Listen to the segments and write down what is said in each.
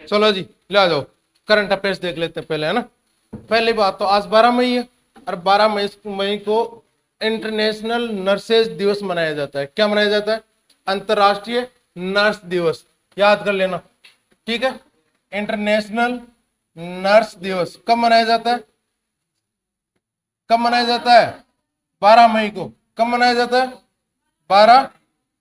चलो जी ले आ जाओ, करंट अफेयर्स देख लेते हैं पहले, है ना। पहली बात तो आज 12 मई है, और 12 मई को इंटरनेशनल नर्सेज दिवस मनाया जाता है। क्या मनाया जाता है? अंतरराष्ट्रीय नर्स दिवस, याद कर लेना, ठीक है। इंटरनेशनल नर्स दिवस कब मनाया जाता है? कब मनाया जाता है? 12 मई को। कब मनाया जाता है? 12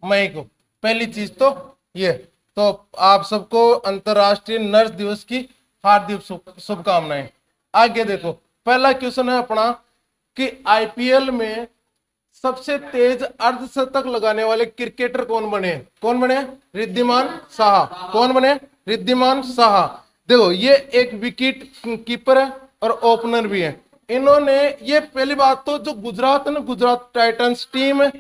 मई को। पहली चीज तो ये, तो आप सबको अंतरराष्ट्रीय नर्स दिवस की हार्दिक शुभकामनाएं। आगे देखो, पहला क्वेश्चन है अपना कि आईपीएल में सबसे तेज अर्धशतक लगाने वाले क्रिकेटर कौन बने? कौन बने? रिद्धिमान साहा। कौन बने? रिद्धिमान साहा। देखो ये एक विकेट कीपर है और ओपनर भी है। इन्होंने, ये पहली बात तो जो गुजरात है ना, गुजरात टाइटंस टीम है,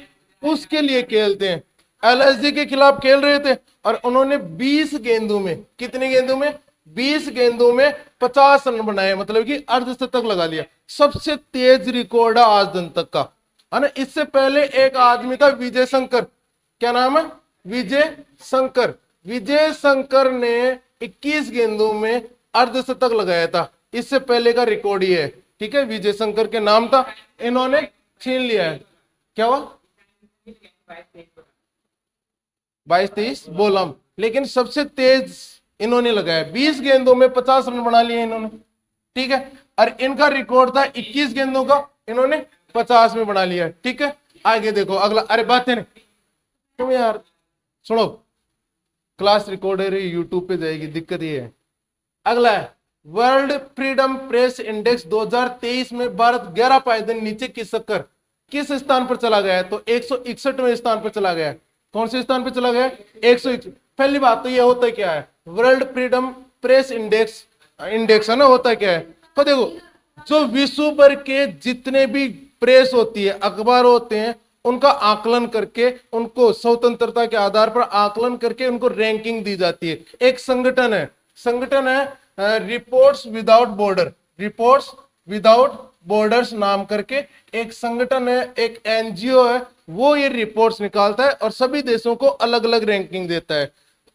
उसके लिए खेलते हैं। एलएसजी के खिलाफ खेल रहे थे और उन्होंने 20 गेंदों में, कितनी गेंदों में? 20 गेंदों में 50 रन बनाए, मतलब कि अर्धशतक लगा लिया। सबसे तेज रिकॉर्ड है आज दिन तक का, है ना। इससे पहले एक आदमी था विजय शंकर, क्या नाम है? विजय शंकर। विजय शंकर ने 21 गेंदों में अर्धशतक लगाया था, इससे पहले का रिकॉर्ड ही है, ठीक है। विजय शंकर के नाम था, इन्होंने छीन लिया है। क्या हुआ? 22-23 बोला, लेकिन सबसे तेज इन्होंने लगाया। 20 गेंदों में 50 रन बना लिए इन्होंने, ठीक है। और इनका रिकॉर्ड था 21 गेंदों का, इन्होंने 50 में बना लिया, ठीक है। आगे देखो अगला, अरे बात है नहीं तुम यार, सुनो, क्लास रिकॉर्ड है, यूट्यूब पे जाएगी, दिक्कत ये है। अगला है वर्ल्ड फ्रीडम प्रेस इंडेक्स 2023 में भारत 11 पायदान नीचे खिसक किस स्थान पर चला गया है? तो 161वें स्थान पर चला गया है। कौन से स्थान पर चला गया? 161। पहली बात तो ये होता क्या है? World freedom press index, index है ना, होता क्या है? तो देखो, जो विश्व भर के जितने भी प्रेस होती है, अखबार होते हैं, उनका आकलन करके, उनको स्वतंत्रता के आधार पर आकलन करके उनको रैंकिंग दी जाती है। एक संगठन है reports without border, reports without borders नाम करके एक संगठन है, एक एनजीओ है, वो ये रिपोर्ट्स निकालता है और सभी देशों को अलग अलग रैंकिंग देता है।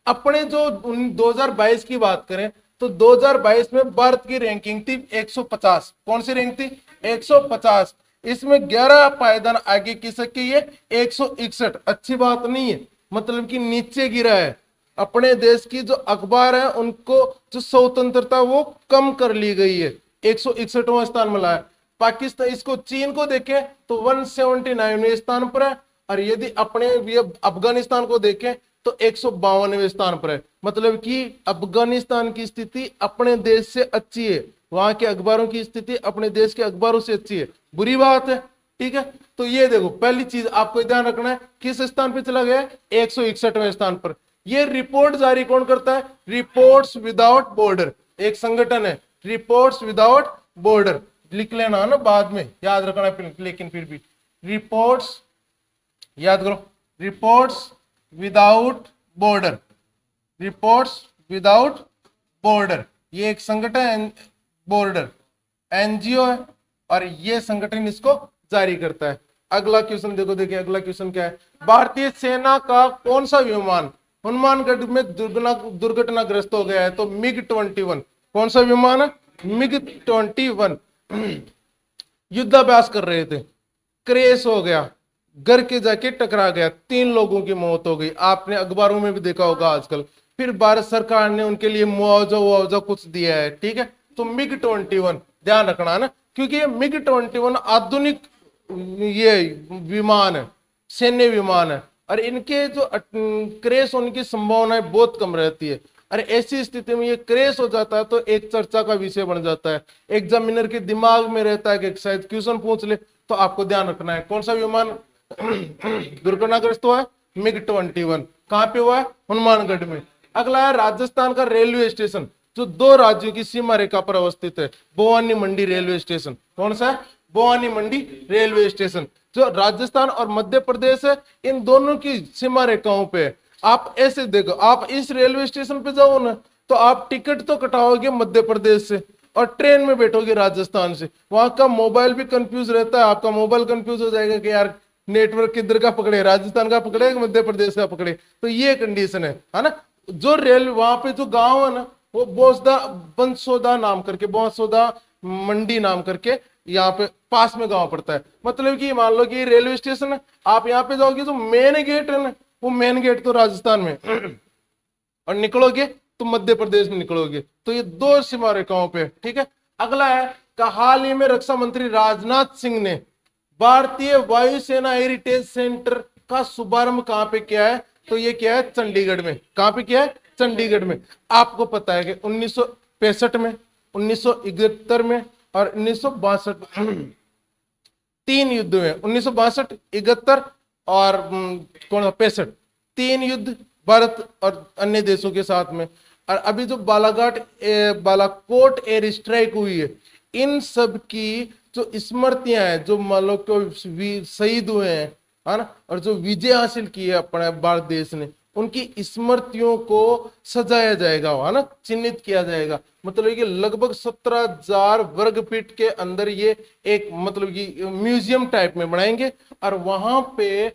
अपने जो 2022 की बात करें तो 2022 में भारत की रैंकिंग थी 150। कौन सी रैंक थी? 150। इसमें 11 पायदान आगे की सकी है 161। अच्छी बात नहीं है, मतलब कि नीचे गिरा है। अपने देश की जो अखबार है उनको जो स्वतंत्रता वो कम कर ली गई है, 161वां स्थान मिला है। पाकिस्तान, इसको चीन को देखें तो 179वें स्थान पर है, और यदि अपने अफगानिस्तान को देखें तो 152वें स्थान पर है। मतलब कि अफगानिस्तान की स्थिति अपने देश से अच्छी है, वहां के अखबारों की स्थिति अपने देश के अखबारों से अच्छी है। बुरी बात है, ठीक है। तो ये देखो, पहली चीज आपको ध्यान रखना है, किस स्थान पर चला गया? 161वें स्थान पर। ये रिपोर्ट जारी कौन करता है? रिपोर्ट्स विदाउट बॉर्डर, एक संगठन है, रिपोर्ट्स विदाउट बॉर्डर। लिख लेना ना, बाद में याद रखना, लेकिन फिर भी रिपोर्ट्स, याद करो, reports without border, reports without border, ये एक संगठन, बॉर्डर एनजीओ है, और ये संगठन इसको जारी करता है। अगला क्वेश्चन देखो, देखिए अगला क्वेश्चन क्या है? भारतीय सेना का कौन सा विमान हनुमानगढ़ में दुर्घटनाग्रस्त हो गया है? तो मिग-21। कौन सा विमान है? मिग-21। युद्धाभ्यास कर रहे थे, क्रैश हो गया, घर के जाके टकरा गया, 3 लोगों की मौत हो गई। आपने अखबारों में भी देखा होगा आजकल। फिर भारत सरकार ने उनके लिए मुआवजा कुछ दिया है, ठीक है। तो मिग-21 ध्यान रखना है ना, क्योंकि ये मिग-21 आधुनिक ये विमान है, सैन्य विमान है, और इनके जो क्रैश होने की संभावनाएं बहुत कम रहती है। अरे ऐसी स्थिति में ये क्रैश हो जाता है तो एक चर्चा का विषय बन जाता है। एग्जामिनर के दिमाग में रहता है कि शायद क्वेश्चन पूछ ले, तो आपको ध्यान रखना है कौन सा विमान दुर्घटनाग्रस्त हुआ है? मिग-21। कहां पे हुआ है? हनुमानगढ़ में। अगला है राजस्थान का रेलवे स्टेशन, जो 2 राज्यों की सीमा रेखा पर अवस्थित है, भवानी मंडी रेलवे स्टेशन। कौन सा है? भवानी मंडी रेलवे स्टेशन, जो राजस्थान और मध्य प्रदेश है, इन दोनों की सीमा रेखाओं पे है। आप ऐसे देखो, आप इस रेलवे स्टेशन पे जाओ ना, तो आप टिकट तो कटाओगे मध्य प्रदेश से और ट्रेन में बैठोगे राजस्थान से। वहां का मोबाइल भी कंफ्यूज रहता है, आपका मोबाइल कंफ्यूज हो जाएगा कि यार नेटवर्क किधर का पकड़े, राजस्थान का पकड़े मध्य प्रदेश का पकड़े। तो ये कंडीशन है ना। जो रेल, वहां पे जो गांव है ना, वो बंसोदा नाम करके, बंसोदा मंडी नाम करके यहाँ पे पास में गांव पड़ता है। मतलब कि मान लो कि रेलवे स्टेशन है, आप यहाँ पे जाओगे तो मेन गेट है ना, वो मेन गेट तो राजस्थान में और निकलोगे तो मध्य प्रदेश में निकलोगे। तो ये दो सीमा रेखाओं पे, ठीक है। अगला है कि हाल ही में रक्षा मंत्री राजनाथ सिंह ने भारतीय वायुसेना हेरिटेज सेंटर का शुभारंभ कहां पे किया है? तो ये क्या है? चंडीगढ़ में। कहां पे किया है? चंडीगढ़ में। आपको पता है कि 1965 में, 1971 में और 1962 तीन युद्ध हुए, 1962, 71 और कौन सा 65, तीन युद्ध भारत और अन्य देशों के साथ में। और अभी जो बालाकोट एयर स्ट्राइक हुई है, इन सब की जो स्मृतियां हैं, जो मान लो कोई शहीद हुए हैं, है ना, और जो विजय हासिल की है अपने भारत देश ने, उनकी स्मृतियों को सजाया जाएगा, है ना, चिन्हित किया जाएगा। मतलब कि लगभग 17,000 वर्ग फीट के अंदर ये एक मतलब कि म्यूजियम टाइप में बनाएंगे और वहां पे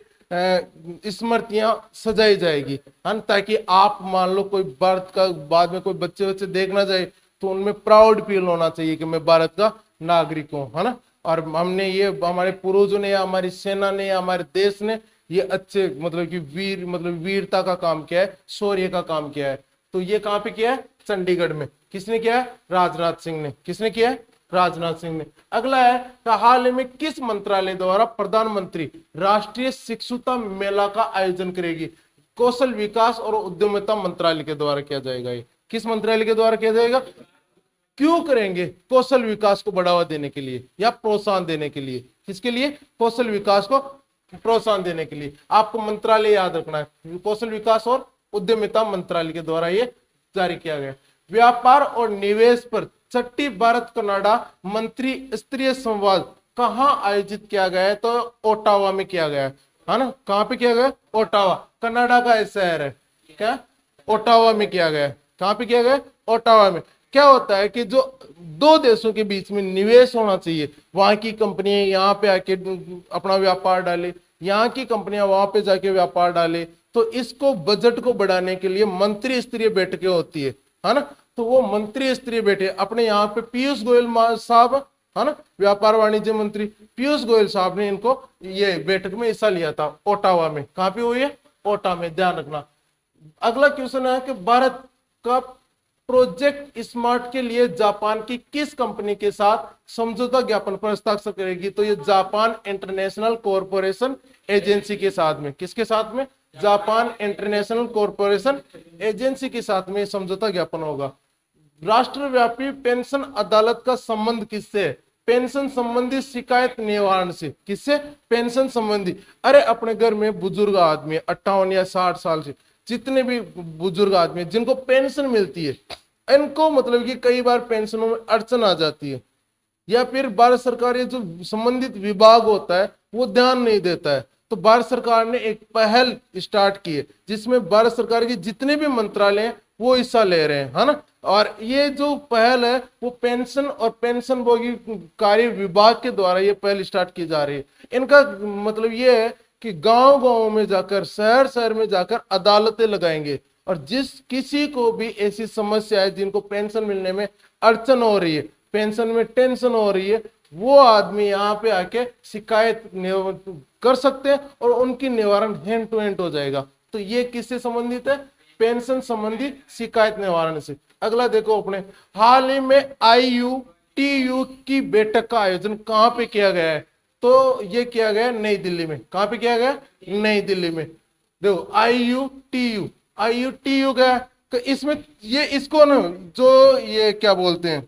स्मृतियां सजाई जाएगी, है ना, ताकि आप मान लो कोई भारत का बाद में कोई बच्चे देखना जाए तो उनमें प्राउड फील होना चाहिए कि मैं भारत का नागरिक हूं, है ना। और हमने ये, हमारे पूर्वजों ने या हमारी सेना ने या हमारे देश ने ये अच्छे मतलब कि वीरता का काम किया है, शौर्य का काम किया है। तो ये कहां पे किया है? चंडीगढ़ में। किसने किया है? राजनाथ सिंह ने। किसने किया है? राजनाथ सिंह ने। अगला है कि हाल ही में किस मंत्रालय द्वारा प्रधानमंत्री राष्ट्रीय शिक्षुता मेला का आयोजन करेगी? कौशल विकास और उद्यमिता मंत्रालय के द्वारा किया जाएगा। ये किस मंत्रालय के द्वारा किया जाएगा? क्यों करेंगे? कौशल विकास को बढ़ावा देने के लिए या प्रोत्साहन देने के लिए। किसके लिए? कौशल विकास को प्रोत्साहन देने के लिए। आपको मंत्रालय याद रखना है, कौशल विकास और उद्यमिता मंत्रालय के द्वारा ये जारी किया गया। व्यापार और निवेश पर छठी भारत कनाडा मंत्री स्तरीय संवाद कहां आयोजित किया गया है? तो ओटावा में किया गया है ना। कहां पे किया गया? ओटावा, कनाडा का शहर है क्या? ओटावा में किया गया। कहां पे किया गया? ओटावा में। क्या होता है कि जो दो देशों के बीच में निवेश होना चाहिए, वहां की कंपनियां यहाँ पे आके अपना व्यापार डाले, यहाँ की कंपनियां वहां पे जाके व्यापार डाले, तो इसको बजट को बढ़ाने के लिए मंत्री स्तरीय बैठकें होती है ना। तो वो मंत्री स्तरीय बैठे अपने यहाँ पे पीयूष गोयल साहब, है ना, व्यापार वाणिज्य मंत्री पीयूष गोयल साहब ने इनको ये बैठक में हिस्सा लिया था ओटावा में। कहां पे हुई है? ओटावा में, ध्यान रखना। अगला क्वेश्चन है कि भारत का प्रोजेक्ट स्मार्ट के लिए जापान की किस कंपनी के साथ समझौता ज्ञापन पर हस्ताक्षर करेगी? तो ये जापान इंटरनेशनल कॉरपोरेशन एजेंसी के साथ में। किसके साथ में? जापान इंटरनेशनल कॉरपोरेशन एजेंसी के साथ में समझौता ज्ञापन होगा। राष्ट्रव्यापी पेंशन अदालत का संबंध किससे है? पेंशन संबंधी शिकायत निवारण से। किससे? पेंशन संबंधी। अरे अपने घर में बुजुर्ग आदमी 58 या 60 साल से, जितने भी बुजुर्ग आदमी जिनको पेंशन मिलती है, इनको मतलब कि कई बार पेंशनों में अड़चन आ जाती है, या फिर भारत सरकार जो संबंधित विभाग होता है वो ध्यान नहीं देता है। तो भारत सरकार ने एक पहल स्टार्ट की है जिसमें भारत सरकार के जितने भी मंत्रालय हैं वो हिस्सा ले रहे हैं, है ना। और ये जो पहल है वो पेंशन और पेंशनभोगी कार्य विभाग के द्वारा ये पहल स्टार्ट की जा रही है। इनका मतलब ये है कि गांव गांव में जाकर, शहर शहर में जाकर अदालतें लगाएंगे, और जिस किसी को भी ऐसी समस्या है जिनको पेंशन मिलने में अड़चन हो रही है, पेंशन में टेंशन हो रही है, वो आदमी यहाँ पे आके शिकायत कर सकते हैं और उनकी निवारण हैंड टू हैंड हो जाएगा। तो ये किससे संबंधित है? पेंशन संबंधी शिकायत निवारण से। अगला देखो अपने, हाल ही में IUTU की बैठक का आयोजन कहां पे किया गया है? तो ये किया गया नई दिल्ली में। कहां पे किया गया? नई दिल्ली में। देखो IUTU क्या, तो इसमें ये इसको ना जो ये क्या बोलते हैं,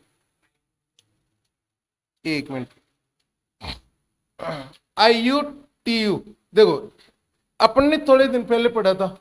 एक मिनट, IUTU देखो अपन ने थोड़े दिन पहले पढ़ा था,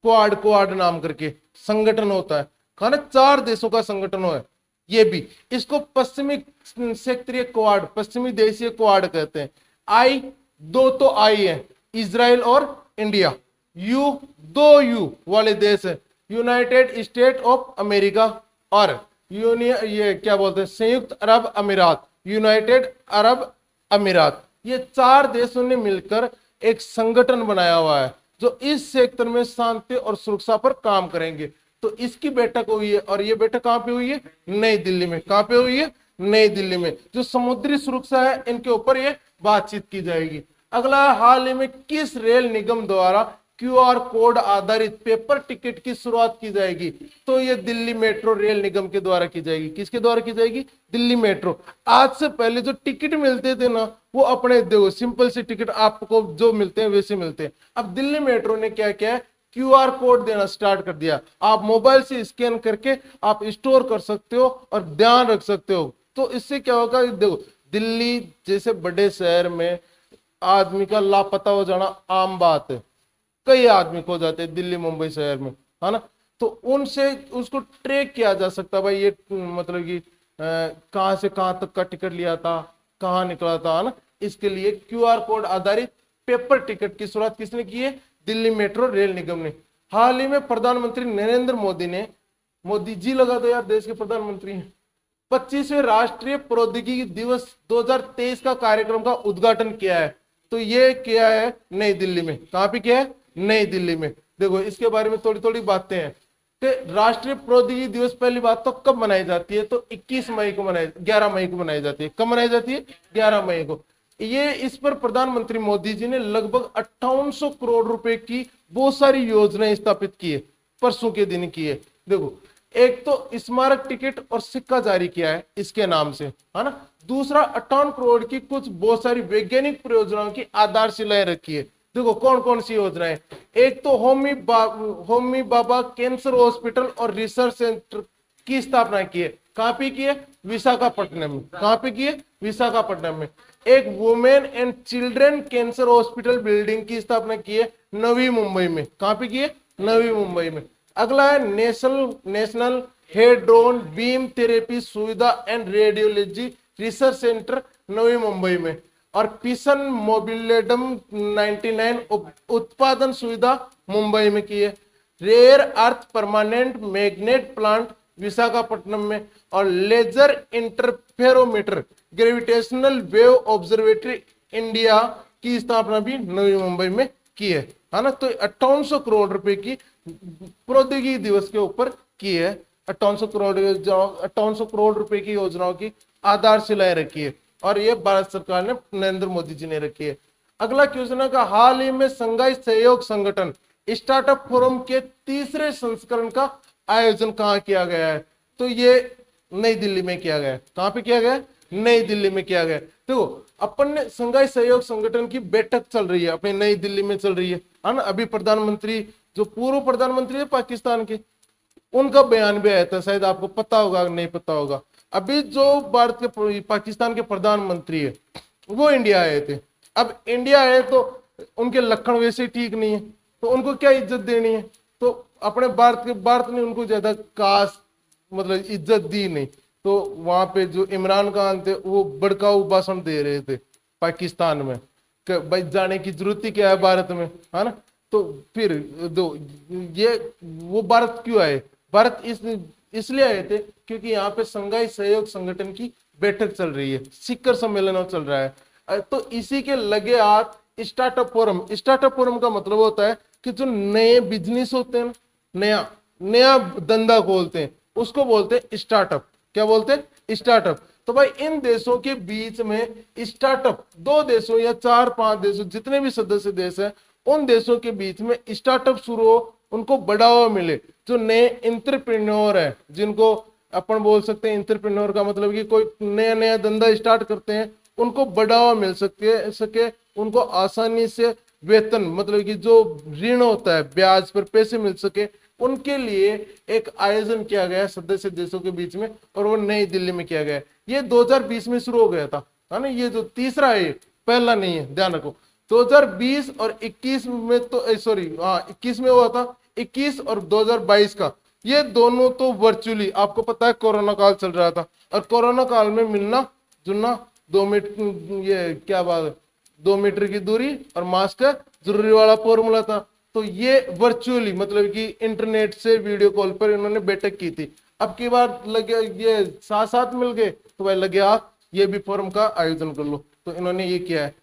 क्वाड नाम करके संगठन होता है, खाना 4 देशों का संगठन है। ये भी इसको पश्चिमी क्षेत्रीय क्वाड, पश्चिमी देशीय क्वाड कहते हैं। दो तो आई है, इजराइल और इंडिया। दो यू वाले देश है, यूनाइटेड स्टेट ऑफ अमेरिका और यूनियन, ये क्या बोलते हैं, संयुक्त अरब अमीरात, यूनाइटेड अरब अमीरात। ये 4 देशों ने मिलकर एक संगठन बनाया हुआ है जो इस क्षेत्र में शांति और सुरक्षा पर काम करेंगे। तो इसकी बैठक हुई है, और ये बैठक कहां पे हुई है? नई दिल्ली में। कहां पे हुई है? नई दिल्ली में। जो समुद्री सुरक्षा है इनके ऊपर ये बातचीत की जाएगी। अगला, हाल ही में किस रेल निगम द्वारा क्यूआर कोड आधारित पेपर टिकट की शुरुआत की जाएगी? तो ये दिल्ली मेट्रो रेल निगम के द्वारा की जाएगी। किसके द्वारा की जाएगी? दिल्ली मेट्रो। आज से पहले जो टिकट मिलते थे ना, वो अपने देखो सिंपल से टिकट आपको जो मिलते हैं वैसे मिलते हैं। अब दिल्ली मेट्रो ने क्या किया है? क्यूआर कोड देना स्टार्ट कर दिया। आप मोबाइल से स्कैन करके आप स्टोर कर सकते हो और ध्यान रख सकते हो। तो इससे क्या होगा? देखो, दिल्ली जैसे बड़े शहर में आदमी का लापता हो जाना आम बात है। कई आदमी खो जाते हैं दिल्ली मुंबई शहर में, है ना। तो उनसे उसको ट्रैक किया जा सकता है, भाई ये मतलब कि कहां से कहां तक का टिकट लिया था, कहां निकला था, है ना। इसके लिए क्यूआर कोड आधारित पेपर टिकट की शुरुआत किसने की है? दिल्ली मेट्रो रेल निगम ने। हाल ही में प्रधानमंत्री नरेंद्र मोदी ने, मोदी जी लगा दो यार, देश के प्रधानमंत्री हैं, 25वें राष्ट्रीय प्रौद्योगिकी दिवस 2023 का कार्यक्रम का उद्घाटन किया है। तो ये किया है नई दिल्ली में। कहां पे किया है? नई दिल्ली में। देखो, इसके बारे में थोड़ी थोड़ी बातें हैं कि राष्ट्रीय प्रौद्योगिकी दिवस पहली बात तो कब मनाई जाती है? तो 11 मई को मनाई जाती है। कब मनाई जाती है? 11 मई को। ये इस पर प्रधानमंत्री मोदी जी ने लगभग 5800 करोड़ रुपए की बहुत सारी योजनाएं स्थापित की है, परसों के दिन की है। देखो, एक तो स्मारक टिकट और सिक्का जारी किया है इसके नाम से, है ना। दूसरा, 58 करोड़ की कुछ बहुत सारी वैज्ञानिक परियोजनाओं की आधारशिलाएं रखी है। देखो कौन कौन सी योजनाएं? एक तो होमी बाबा कैंसर हॉस्पिटल और रिसर्च सेंटर की स्थापना की है। कहां पे की है? विशाखापट्टनम में। कहां पे की है? विशाखापट्टनम में। एक women and children cancer hospital building की स्थापना की है नवी मुंबई में। कहां पे की है? नवी मुंबई में। अगला है नेशनल हेड्रोन बीम थेरेपी सुविधा and radiology research centre Navi Mumbai में। और पिसन मोबिलेडम 99 उत्पादन सुविधा मुंबई में की है। Rare earth permanent magnet plant Visakhapatnam में। और laser interferometer gravitational wave observatory India की स्थापना भी नवी मुंबई में की है ना। तो 5800 करोड़ रुपए की प्रौद्योगिकी दिवस के ऊपर की है। 5800 करोड़ रुपए की योजनाओं की आधारशिलाएं रखी है, और ये भारत सरकार ने, नरेंद्र मोदी जी ने रखी है। अगला क्वेश्चन का, हाल ही में संघाई सहयोग संगठन स्टार्टअप फोरम के 3रे संस्करण का आयोजन कहाँ किया गया है? तो ये नई दिल्ली में किया गया है। कहां पे किया गया? नई दिल्ली में किया गया। देखो, अपन ने संघाई सहयोग संगठन की बैठक चल रही है, अपनी नई दिल्ली में चल रही है ना। अभी प्रधानमंत्री, जो पूर्व प्रधानमंत्री है पाकिस्तान के, उनका बयान भी आया था, शायद आपको पता होगा, नहीं पता होगा। अभी जो भारत के पाकिस्तान के प्रधानमंत्री है वो इंडिया आए थे। अब इंडिया आए तो उनके लक्षण वैसे ठीक नहीं है, तो उनको क्या इज्जत देनी है? तो अपने भारत ने उनको ज्यादा खास मतलब इज्जत दी नहीं। तो वहां पे जो इमरान खान थे वो भड़काऊ भाषण दे रहे थे पाकिस्तान में, भाई जाने की जरूरत ही क्या है भारत में, है ना। तो फिर दो ये वो भारत क्यों आए? भारत इसलिए आए थे क्योंकि यहाँ पे संघाई सहयोग संगठन की बैठक चल रही है, शिखर सम्मेलन चल रहा है। तो इसी के लगे हाथ स्टार्टअप फोरम। स्टार्टअप फोरम का मतलब होता है कि जो नए बिजनेस होते हैं, नया धंधा खोलते हैं, उसको बोलते हैं स्टार्टअप। क्या बोलते हैं? स्टार्टअप। तो भाई इन देशों के बीच में स्टार्टअप, 2 देशों या 4-5 देशों, जितने भी सदस्य देश हैं, उन देशों के बीच में स्टार्टअप शुरू हो, उनको बढ़ावा मिले। जो नए एंटरप्रेन्योर है, जिनको अपन बोल सकते हैं एंटरप्रेन्योर का मतलब कि कोई नया धंधा स्टार्ट करते हैं, उनको बढ़ावा मिल सके, उनको आसानी से वेतन मतलब कि जो ऋण होता है ब्याज पर पैसे मिल सके, उनके लिए एक आयोजन किया गया सदस्य देशों के बीच में, और वो नई दिल्ली में किया गया। ये 2020 में शुरू हो गया था, है ना। ये जो तीसरा है, पहला नहीं है, ध्यान रखो। 2020 और 21 में तो 21 में हुआ था, 21 और 2022 का, ये दोनों तो वर्चुअली, आपको पता है कोरोना काल चल रहा था, और कोरोना काल में मिलना जुलना 2 मीटर, ये क्या बात है, 2 मीटर की दूरी और मास्क जरूरी वाला फॉर्मूला था। तो ये वर्चुअली मतलब कि इंटरनेट से वीडियो कॉल पर इन्होंने बैठक की थी। अब की बार लगे ये साथ मिल गए, तो भाई लगे आप ये भी फोरम का आयोजन कर लो। तो इन्होंने ये किया है,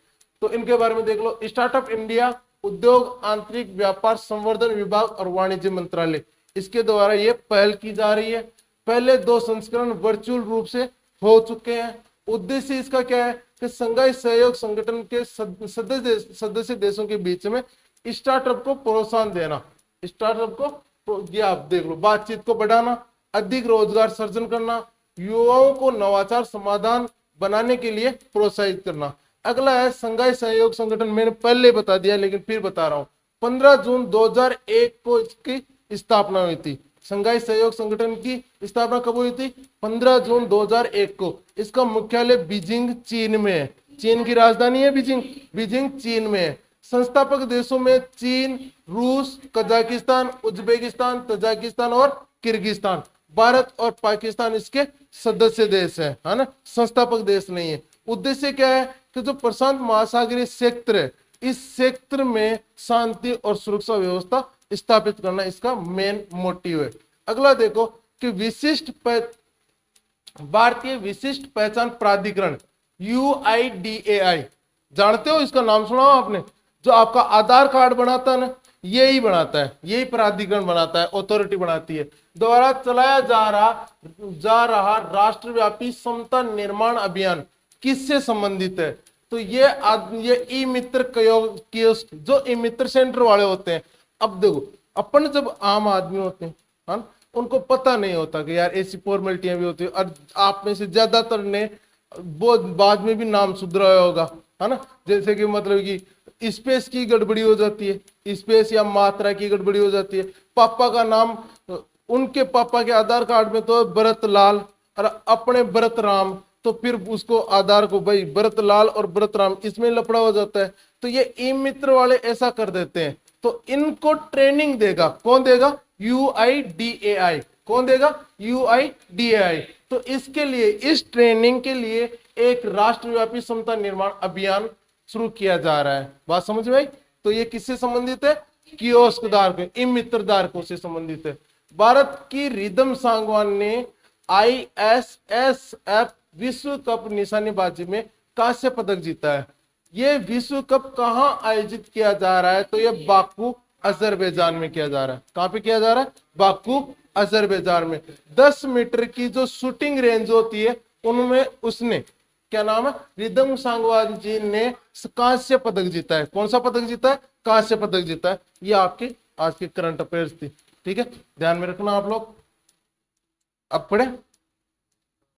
तो इनके बारे में देख लो। स्टार्टअप इंडिया, उद्योग, आंतरिक व्यापार संवर्धन विभाग और वाणिज्य मंत्रालय, इसके द्वारा ये पहल की जा रही है। पहले 2 संस्करण वर्चुअल रूप से हो चुके हैं। उद्देश्य इसका क्या है कि संघाई सहयोग संगठन के सदस्य देशों के बीच में स्टार्टअप को प्रोत्साहन देना, स्टार्टअप को ये आप देख लो, बातचीत को बढ़ाना, अधिक रोजगार सृजन करना, युवाओं को नवाचार समाधान बनाने के लिए प्रोत्साहित करना। अगला है संघाई सहयोग संगठन, मैंने पहले बता दिया लेकिन फिर बता रहा हूं। 15 जून 2001 को इसकी स्थापना हुई थी। संघाई सहयोग संगठन की स्थापना कब हुई थी? 15 जून 2001 को। इसका मुख्यालय बीजिंग चीन में है। चीन की राजधानी है बीजिंग, बीजिंग चीन में है। संस्थापक देशों में चीन, रूस, कजाकिस्तान, उज्बेकिस्तान, तजाकिस्तान और किर्गिस्तान। भारत और पाकिस्तान इसके सदस्य देश है ना, संस्थापक देश नहीं है। उद्देश्य क्या है कि जो प्रशांत महासागरीय क्षेत्र है, इस क्षेत्र में शांति और सुरक्षा व्यवस्था स्थापित करना इसका मेन मोटिव है। अगला देखो कि भारतीय विशिष्ट पहचान प्राधिकरण UIDAI, जानते हो इसका नाम सुना हो आपने? जो आपका आधार कार्ड बनाता है ना, यही बनाता है, यही प्राधिकरण बनाता है, अथॉरिटी बनाती है। द्वारा चलाया जा रहा राष्ट्रव्यापी समता निर्माण अभियान किससे संबंधित है? तो ये ई मित्र कियोस्क, जो ई मित्र सेंटर वाले होते हैं। अब देखो, अपन जब आम आदमी होते हैं हाँ, उनको पता नहीं होता कि यार ऐसी फॉर्मेलिटियां भी होती है। और आप में से ज्यादातर ने वो बाद में भी नाम सुधराया होगा है ना, जैसे कि मतलब कि स्पेस की गड़बड़ी हो जाती है, स्पेस या मात्रा की गड़बड़ी हो जाती है। पापा का नाम, उनके पापा के आधार कार्ड में तो भरत लाल और अपने भरत राम, तो फिर उसको आधार को भाई भरत लाल और भरत राम, इसमें लफड़ा हो जाता है। तो ये ई मित्र वाले ऐसा कर देते हैं। तो इनको ट्रेनिंग देगा कौन? देगा UIDAI। कौन देगा? UIDAI। तो इसके लिए, इस ट्रेनिंग के लिए एक राष्ट्रव्यापी समता निर्माण अभियान शुरू किया जा रहा है। बात समझ में आई? तो ये किससे संबंधित है? कियोस्क धारकों, ई मित्र धारकों से संबंधित है। भारत की रिदम सांगवान ने ISSF विश्व कप निशानेबाजी में कांस्य पदक जीता है। ये विश्व कप कहां आयोजित किया जा रहा है? तो ये बाकू अजरबैजान में किया जा रहा है। कहां पे किया जा रहा है? बाकू अजरबैजान में। 10 मीटर की जो शूटिंग रेंज होती है उनमें उसने, क्या नाम है, रिदम सांगवान जी ने कांस्य पदक जीता है। कौन सा पदक जीता है? कांस्य पदक जीता है। ये आपके आज के करंट अफेयर्स थी। ठीक है, ध्यान में रखना आप लोग। अब पढ़े।